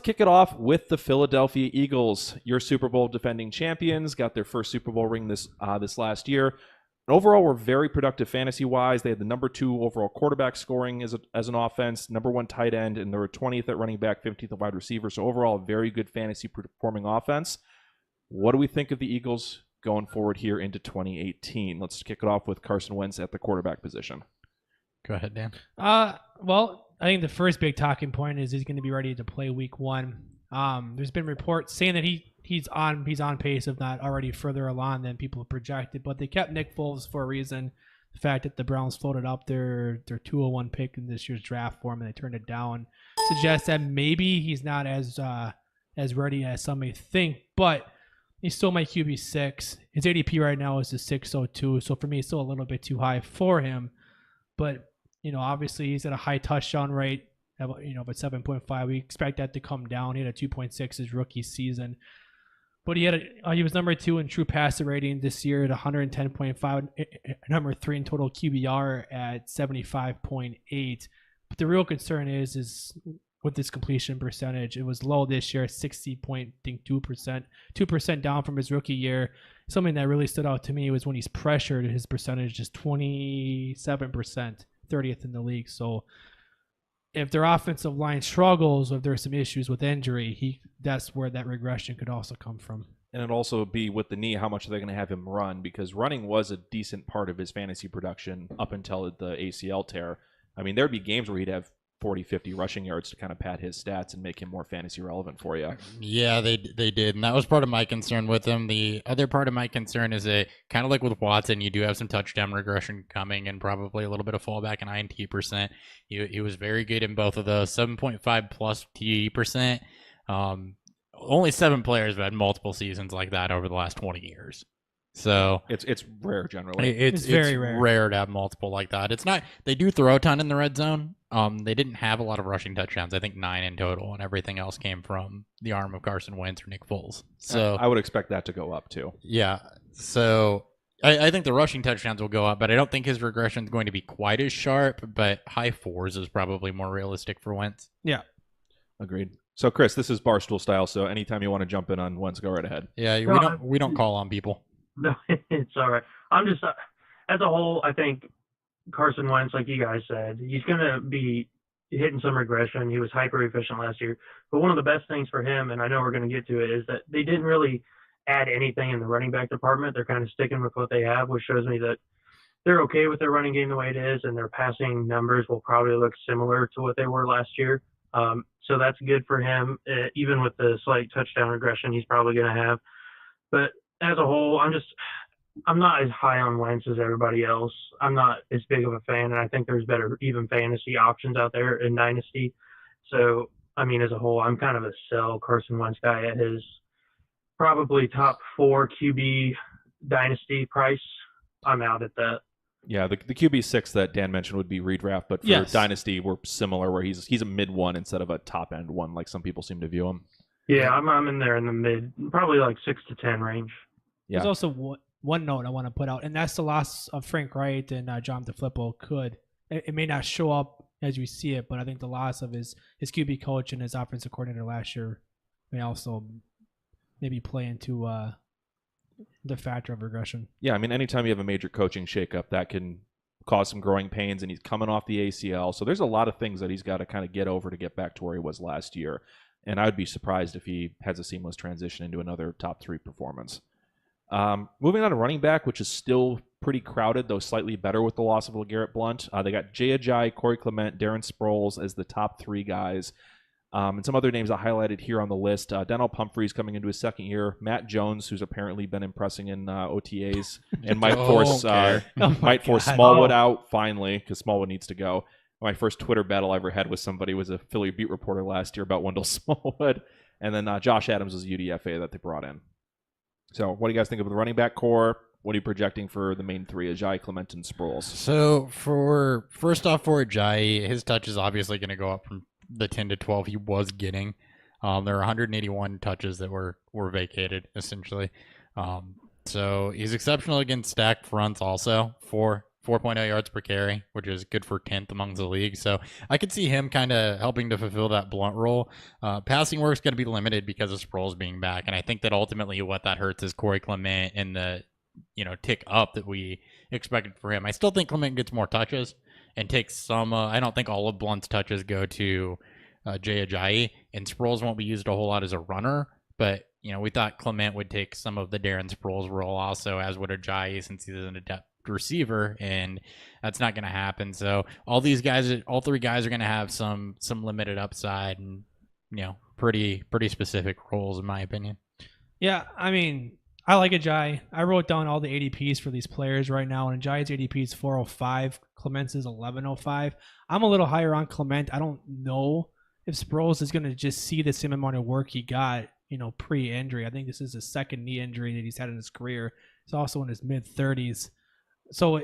kick it off with the Philadelphia Eagles, your Super Bowl defending champions, got their first Super Bowl ring this last year. And overall, were very productive fantasy-wise. They had the number 2 overall quarterback scoring as an offense, number 1 tight end, and they were 20th at running back, 15th at wide receiver. So overall, a very good fantasy-performing offense. What do we think of the Eagles going forward here into 2018? Let's kick it off with Carson Wentz at the quarterback position. Go ahead, Dan. Well, I think the first big talking point is he's going to be ready to play week 1. There's been reports saying that he's on pace, if not already further along than people projected. But they kept Nick Foles for a reason. The fact that the Browns floated up their 201 pick in this year's draft for him and they turned it down suggests that maybe he's not as ready as some may think. But he's still my QB6. His ADP right now is a 602. So for me, it's still a little bit too high for him. But obviously he's at a high touchdown rate, but 7.5. We expect that to come down. He had a 2.6 his rookie season, but he was number 2 in true passer rating this year at 110.5, number 3 in total QBR at 75.8. But the real concern is with this completion percentage. It was low this year at 60.2%, 2% down from his rookie year. Something that really stood out to me was when he's pressured, his percentage is 27%. 30th in the league. So if their offensive line struggles, or if there's some issues with injury, that's where that regression could also come from. And it'd also be with the knee, how much are they going to have him run? Because running was a decent part of his fantasy production up until the ACL tear. I mean, there'd be games where he'd have 40, 50 rushing yards to kind of pad his stats and make him more fantasy relevant for you. Yeah, they did. And that was part of my concern with him. The other part of my concern is that kind of like with Watson, you do have some touchdown regression coming and probably a little bit of fallback in INT%. He was very good in both of those, 7.5 plus TE%. Only 7 players have had multiple seasons like that over the last 20 years. So it's rare generally. It's very rare to have multiple like that. It's not. They do throw a ton in the red zone. They didn't have a lot of rushing touchdowns. I think 9 in total, and everything else came from the arm of Carson Wentz or Nick Foles. So I would expect that to go up too. Yeah. So I think the rushing touchdowns will go up, but I don't think his regression is going to be quite as sharp. But high 4s is probably more realistic for Wentz. Yeah. Agreed. So Chris, this is Barstool style. So anytime you want to jump in on Wentz, go right ahead. Yeah, we don't call on people. No, it's all right. I'm just, as a whole, I think Carson Wentz, like you guys said, he's going to be hitting some regression. He was hyper efficient last year. But one of the best things for him, and I know we're going to get to it, is that they didn't really add anything in the running back department. They're kind of sticking with what they have, which shows me that they're okay with their running game the way it is, and their passing numbers will probably look similar to what they were last year. So that's good for him. Even with the slight touchdown regression he's probably going to have. But as a whole, I'm not as high on Wentz as everybody else. I'm not as big of a fan, and I think there's better even fantasy options out there in Dynasty. So, I mean, as a whole, I'm kind of a sell Carson Wentz guy at his probably top 4 QB Dynasty price. I'm out at that. Yeah, the QB6 that Dan mentioned would be redraft, but for Dynasty, we're similar, where he's a mid 1 instead of a top end 1, like some people seem to view him. Yeah, I'm in there in the mid, probably like 6 to 10 range. Yeah. There's also one note I want to put out, and that's the loss of Frank Wright and John DeFilippo. It may not show up as you see it, but I think the loss of his QB coach and his offensive coordinator last year may also maybe play into the factor of regression. Yeah, I mean, anytime you have a major coaching shakeup, that can cause some growing pains, and he's coming off the ACL. So there's a lot of things that he's got to kind of get over to get back to where he was last year. And I would be surprised if he has a seamless transition into another top 3 performance. Moving on to running back, which is still pretty crowded, though slightly better with the loss of LeGarrette Blount. They got Ajayi, Corey Clement, Darren Sproles as the top 3 guys. And some other names I highlighted here on the list. Denzel Pumphrey's coming into his second year. Matt Jones, who's apparently been impressing in OTAs and might force Smallwood out finally, because Smallwood needs to go. My first Twitter battle I ever had with somebody was a Philly beat reporter last year about Wendell Smallwood. And then Josh Adams was a UDFA that they brought in. So what do you guys think of the running back core? What are you projecting for the main 3, Ajayi, Clement, and Sproles? So for Ajayi, his touch is obviously going to go up from the 10 to 12 he was getting. There are 181 touches that were vacated, essentially. So he's exceptional against stacked fronts also for 4.0 yards per carry, which is good for 10th among the league. So I could see him kind of helping to fulfill that Blount role. Passing work's going to be limited because of Sproles being back, and I think that ultimately what that hurts is Corey Clement and the tick up that we expected for him. I still think Clement gets more touches and takes some. I don't think all of Blount's touches go to Jay Ajayi, and Sproles won't be used a whole lot as a runner, but we thought Clement would take some of the Darren Sproles role also, as would Ajayi, since he's an adept receiver, and that's not going to happen. So all three guys are going to have some limited upside and pretty specific roles in my opinion. Yeah, I mean, I like Ajayi. I wrote down all the ADPs for these players right now, and Ajayi's ADP is 405. Clement's is 1105. I'm a little higher on Clement. I don't know if Sproles is going to just see the same amount of work he got pre-injury. I think this is his second knee injury that he's had in his career. He's also in his mid-30s. So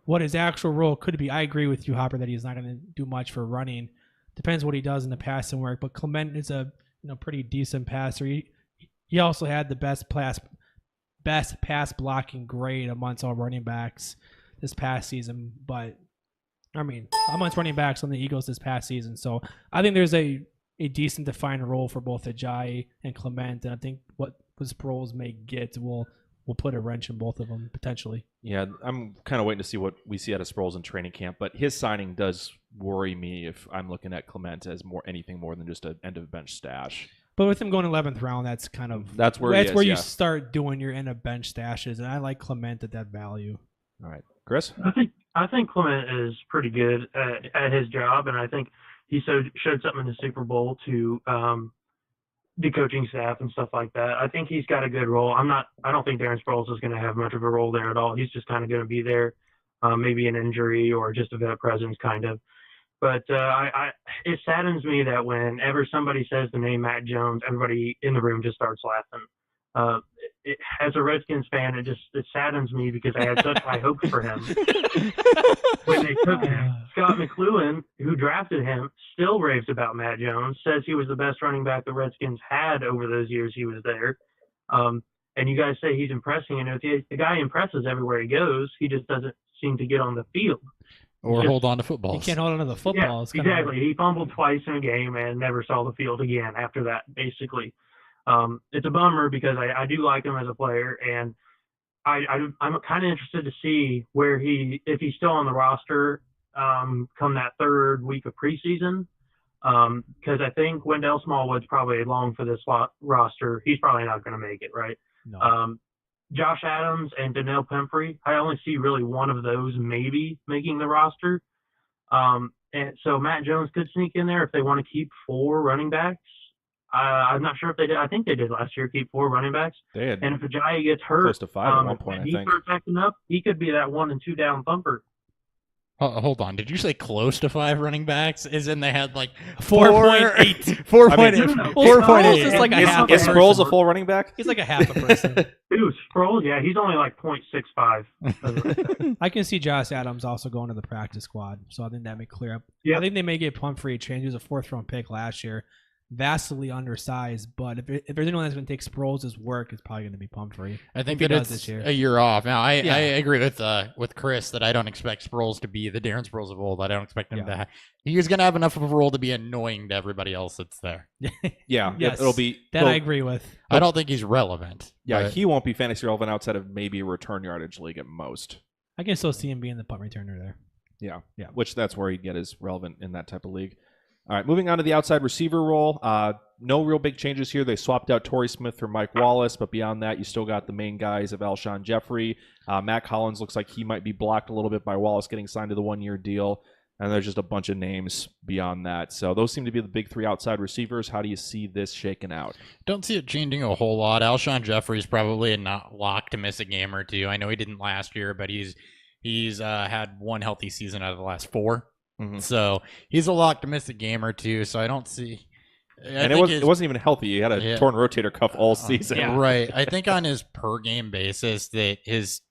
what his actual role could be, I agree with you, Hopper, that he's not going to do much for running. Depends what he does in the passing work. But Clement is a pretty decent passer. He also had the best pass blocking grade amongst all running backs this past season. But I mean, amongst running backs on the Eagles this past season. So I think there's a decent defined role for both Ajayi and Clement, and I think what Sproles may get will put a wrench in both of them potentially. Yeah, I'm kind of waiting to see what we see out of Sproles in training camp, but his signing does worry me if I'm looking at Clement as anything more than just an end of bench stash. But with him going 11th round, that's where you start doing your end of bench stashes, and I like Clement at that value. All right, Chris? I think Clement is pretty good at his job, and I think he showed something in the Super Bowl to the coaching staff and stuff like that. I think he's got a good role. I don't think Darren Sproles is going to have much of a role there at all. He's just kind of going to be there, maybe an injury or just a vet presence kind of. But it saddens me that whenever somebody says the name Matt Jones, everybody in the room just starts laughing. As a Redskins fan, it saddens me because I had such high hopes for him. When they took him, Scott McLuhan, who drafted him, still raves about Matt Jones, says he was the best running back the Redskins had over those years he was there. And you guys say he's impressing, and the guy impresses everywhere he goes. He just doesn't seem to get on the field. Or hold on to footballs. He can't hold on to the football. Yeah, exactly. He fumbled twice in a game and never saw the field again after that, basically. It's a bummer because I do like him as a player, and I'm kind of interested to see if he's still on the roster come that third week of preseason, because I think Wendell Smallwood's probably long for this roster. He's probably not going to make it, right? No. Josh Adams and Donnell Pumphrey, I only see really one of those maybe making the roster. And so Matt Jones could sneak in there if they want to keep 4 running backs. I'm not sure if they did. I think they did last year, keep 4 running backs. They had and if Ajayi gets hurt, close to 5 at one point, and I think. he starts acting up, he could be that 1 and 2 down thumper. Hold on. Did you say close to 5 running backs? As in they had like 4.8. 4.8. 4.8 is like a half a Is person. Sproles a full running back? He's like a half a person. Dude, Sproles, yeah, he's only like 0.65. I can see Josh Adams also going to the practice squad, so I think that may clear up. Yep. I think they may get Pumphrey a change. He was a 4th-round pick last year. Vastly undersized, but if there's anyone that's going to take Sproles' work, it's probably going to be Pumphrey. I think that it's this year. a year off. Now, I agree with Chris that I don't expect Sproles to be the Darren Sproles of old. I don't expect him to. He's going to have enough of a role to be annoying to everybody else that's there. Yeah, yes, it'll be. That I agree with. I don't think he's relevant. Yeah, but he won't be fantasy relevant outside of maybe a return yardage league at most. I can still see him being the punt returner there. Yeah. Which that's where he'd get his relevant in that type of league. All right, moving on to the outside receiver role. No real big changes here. They swapped out Torrey Smith for Mike Wallace, but beyond that, you still got the main guys of Alshon Jeffrey. Matt Collins looks like he might be blocked a little bit by Wallace getting signed to the 1-year deal, and there's just a bunch of names beyond that. So those seem to be the big 3 outside receivers. How do you see this shaking out? Don't see it changing a whole lot. Alshon Jeffrey is probably not locked to miss a game or 2. I know he didn't last year, but he's had 1 healthy season out of the last 4. Mm-hmm. So he's a lock to miss a game or 2. So I don't see. It wasn't even healthy. He had a torn rotator cuff all season. Right. I think on his per game basis that his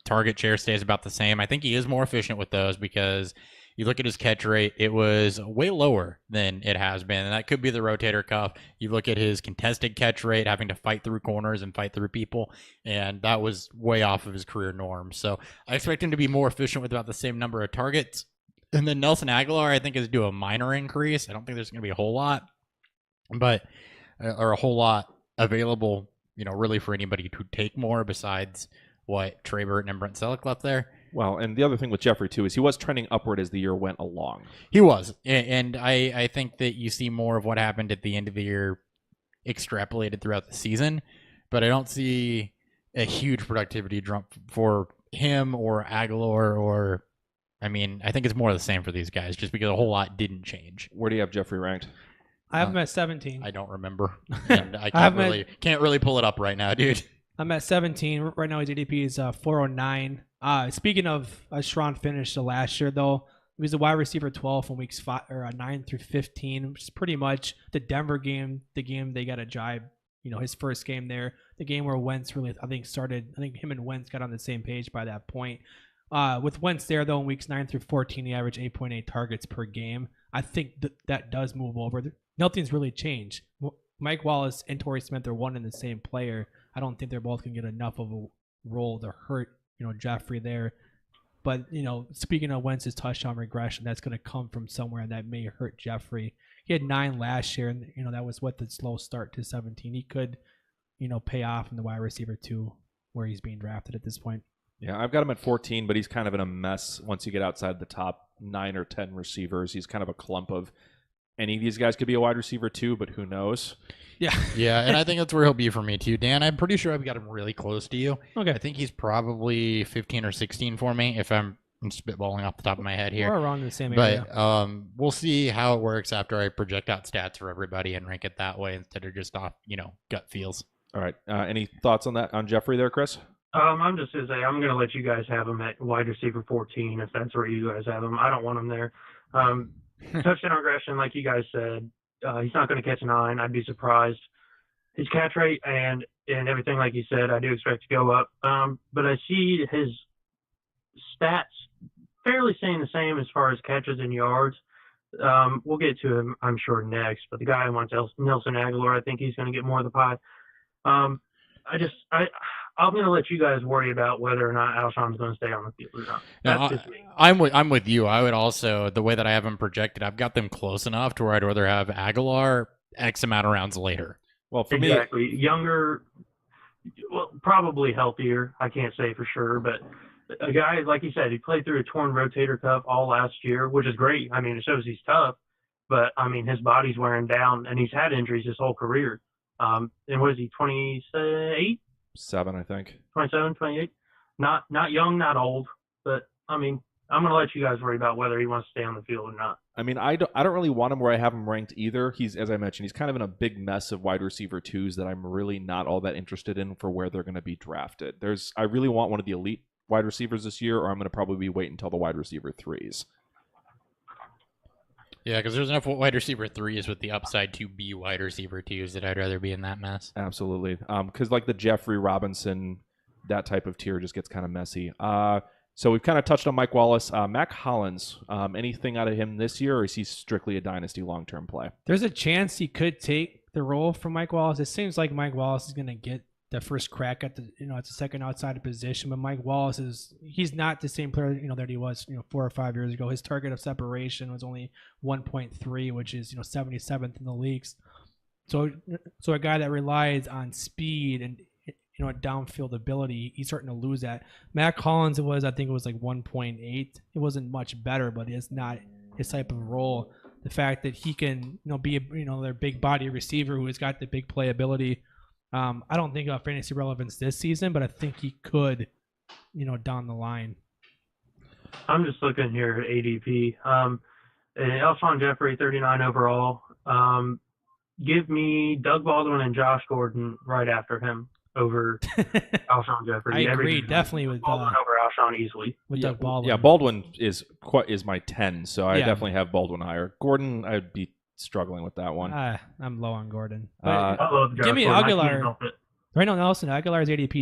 target share stays about the same. I think he is more efficient with those because You look at his catch rate, it was way lower than it has been. And that could be the rotator cuff. You look at his contested catch rate, having to fight through corners and fight through people, and that was way off of his career norm. So I expect him to be more efficient with about the same number of targets. And then Nelson Agholor, I think, is due a minor increase. I don't think there's going to be a whole lot, or a whole lot available, really for anybody to take more besides what Trey Burton and Brent Selleck left there. Well, and the other thing with Jeffrey, too, is he was trending upward as the year went along. He was. And I think that you see more of what happened at the end of the year extrapolated throughout the season. But I don't see a huge productivity jump for him or Agholor I think it's more of the same for these guys just because a whole lot didn't change. Where do you have Jeffrey ranked? I have him at 17. I don't remember. And I can't really pull it up right now, dude. I'm at 17. Right now his ADP is 409. Speaking of a strong finish to last year, though, he was a wide receiver 12 from weeks 9 through 15, which is pretty much the Denver game, the game they got a jibe, his first game there, the game where Wentz really, I think him and Wentz got on the same page by that point. With Wentz there, though, in weeks 9 through 14, he averaged 8.8 targets per game. I think that does move over. Nothing's really changed. Mike Wallace and Torrey Smith are one and the same player. I don't think they're both going to get enough of a role to hurt, Jeffrey there. But, speaking of Wentz's touchdown regression, that's going to come from somewhere, and that may hurt Jeffrey. He had 9 last year, and, that was what the slow start to 17. He could, pay off in the wide receiver 2 where he's being drafted at this point. Yeah, I've got him at 14, but he's kind of in a mess once you get outside the top 9 or 10 receivers. He's kind of a clump of any of these guys could be a wide receiver too, but who knows? Yeah. Yeah, and I think that's where he'll be for me too. Dan, I'm pretty sure I've got him really close to you. Okay. I think he's probably 15 or 16 for me if I'm spitballing off the top of my head here. We're around the same area. But we'll see how it works after I project out stats for everybody and rank it that way instead of just off, gut feels. All right. Any thoughts on that, on Jeffrey there, Chris? I'm just going to say I'm going to let you guys have him at wide receiver 14 if that's where you guys have him. I don't want him there. Touchdown regression, like you guys said, he's not going to catch 9. I'd be surprised. His catch rate and everything, like you said, I do expect to go up. But I see his stats fairly staying the same as far as catches and yards. We'll get to him, I'm sure, next. But the guy who wants Nelson Agholor, I think he's going to get more of the pie. I'm going to let you guys worry about whether or not Alshon's going to stay on the field or not. That's just me. I'm with you. I would also, the way that I have them projected, I've got them close enough to where I'd rather have Agholor X amount of rounds later. Well, for exactly. Younger, well, probably healthier. I can't say for sure, but a guy, like you said, he played through a torn rotator cuff all last year, which is great. It shows he's tough, but, his body's wearing down, and he's had injuries his whole career. And what is he, 28? 7, I think. 27, 28. Not young, not old, but I'm going to let you guys worry about whether he wants to stay on the field or not. I don't really want him where I have him ranked either. He's, as I mentioned, he's kind of in a big mess of wide receiver 2s that I'm really not all that interested in for where they're going to be drafted. I really want one of the elite wide receivers this year, or I'm going to probably wait until the wide receiver 3s. Yeah, because there's enough wide receiver 3s with the upside to be wide receiver 2s that I'd rather be in that mess. Absolutely. Because like the Jeffrey Robinson, that type of tier just gets kind of messy. So we've kind of touched on Mike Wallace. Mac Hollins, anything out of him this year, or is he strictly a dynasty long-term play? There's a chance he could take the role from Mike Wallace. It seems like Mike Wallace is going to get the first crack at the at the second outside position, but Mike Wallace he's not the same player that he was 4 or 5 years ago. His target of separation was only 1.3, which is 77th in the leagues. So a guy that relies on speed and downfield ability, he's starting to lose that. Mac Hollins, I think it was like 1.8. It wasn't much better, but it's not his type of role. The fact that he can be their big body receiver who has got the big playability. I don't think of fantasy relevance this season, but I think he could, down the line. I'm just looking here at ADP. Alshon Jeffrey, 39 overall. Give me Doug Baldwin and Josh Gordon right after him over Alshon Jeffrey. I agree, definitely with Baldwin over Alshon easily. With Doug Baldwin. Yeah, Baldwin is my 10, so I definitely have Baldwin higher. Gordon, I'd be struggling with that one. I'm low on Gordon. Give me Agholor. Right now, Nelson Agholor's ADP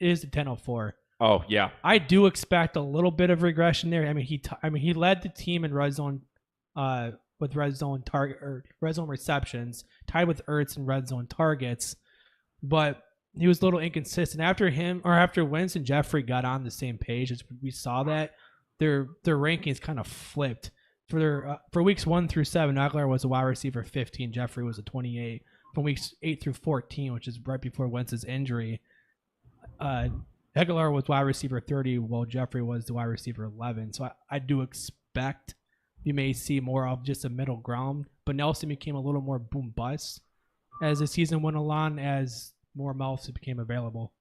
is 1004. Oh yeah, I do expect a little bit of regression there. I mean, he led the team in red zone, with red zone target or red zone receptions, tied with Ertz in red zone targets, but he was a little inconsistent. After Wentz and Jeffrey got on the same page, we saw that their rankings kind of flipped. For weeks 1 through 7, Agholor was a wide receiver 15, Jeffrey was a 28. From weeks 8 through 14, which is right before Wentz's injury, Agholor was wide receiver 30, while Jeffrey was the wide receiver 11. So I do expect you may see more of just a middle ground, but Nelson became a little more boom bust as the season went along, as more mouths became available.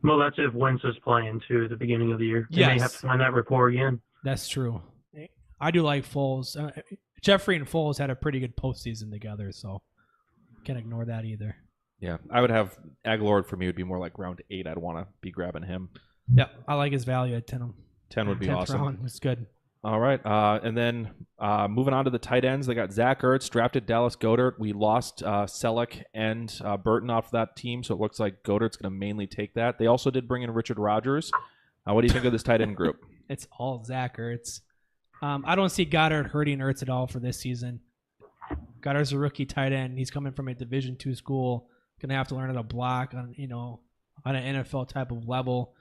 Well, that's if Wentz is playing too at the beginning of the year. They may have to find that rapport again. That's true. I do like Foles. Jeffrey and Foles had a pretty good postseason together, so can't ignore that either. yeah. I would have Agholor for me would be more like round 8. I'd want to be grabbing him. Yeah, I like his value at 10. 10 would be 10th awesome. round was good. All right, and then moving on to the tight ends, they got Zach Ertz, drafted Dallas Goedert. We lost Selleck and Burton off that team, so it looks like Goedert's going to mainly take that. They also did bring in Richard Rodgers. What do you think of this tight end group? It's all Zach Ertz. I don't see Goddard hurting Ertz at all for this season. Goddard's a rookie tight end. He's coming from a Division II school. Going to have to learn how to block on an NFL type of level.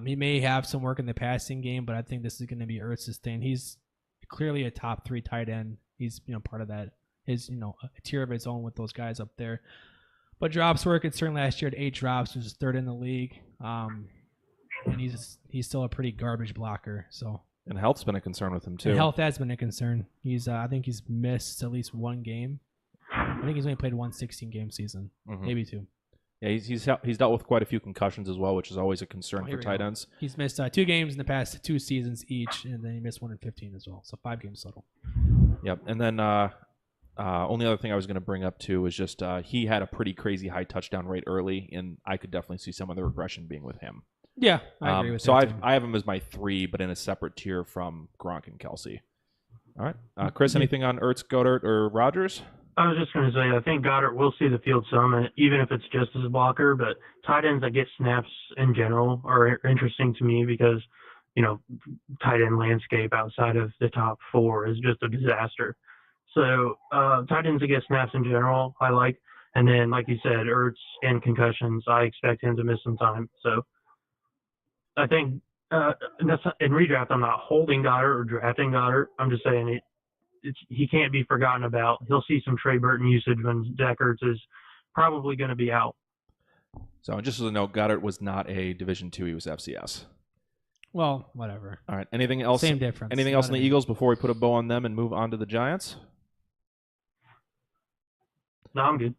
He may have some work in the passing game, but I think this is going to be Ertz's thing. He's clearly a top 3 tight end. He's part of that. His a tier of his own with those guys up there. But drops were a concern last year at 8 drops, which is 3rd in the league. And he's still a pretty garbage blocker. So. And health's been a concern with him too. And health has been a concern. I think he's missed at least 1 game. I think he's only played 1 16-game season, maybe 2. Yeah, he's dealt with quite a few concussions as well, which is always a concern for tight ends. He's missed 2 games in the past 2 seasons each, and then he missed 1 in 15 as well. So 5 games total. Yep. And then only other thing I was going to bring up too was just he had a pretty crazy high touchdown rate early, and I could definitely see some of the regression being with him. Yeah, I agree with so that. I have him as my 3, but in a separate tier from Gronk and Kelsey. All right, Chris, anything on Ertz, Goedert, or Rodgers? I was just going to say, I think Goddard will see the field some, even if it's just as a blocker. But tight ends that get snaps in general are interesting to me because, tight end landscape outside of the top 4 is just a disaster. So tight ends that get snaps in general, I like. And then, like you said, Ertz and concussions, I expect him to miss some time. So I think in redraft, I'm not holding Goddard or drafting Goddard. I'm just saying he can't be forgotten about. He'll see some Trey Burton usage when Zach Ertz is probably going to be out. So just as a note, Goddard was not a Division II. He was FCS. Well, whatever. All right. Anything else? Same difference. Anything else in the Eagles before we put a bow on them and move on to the Giants? No, I'm good.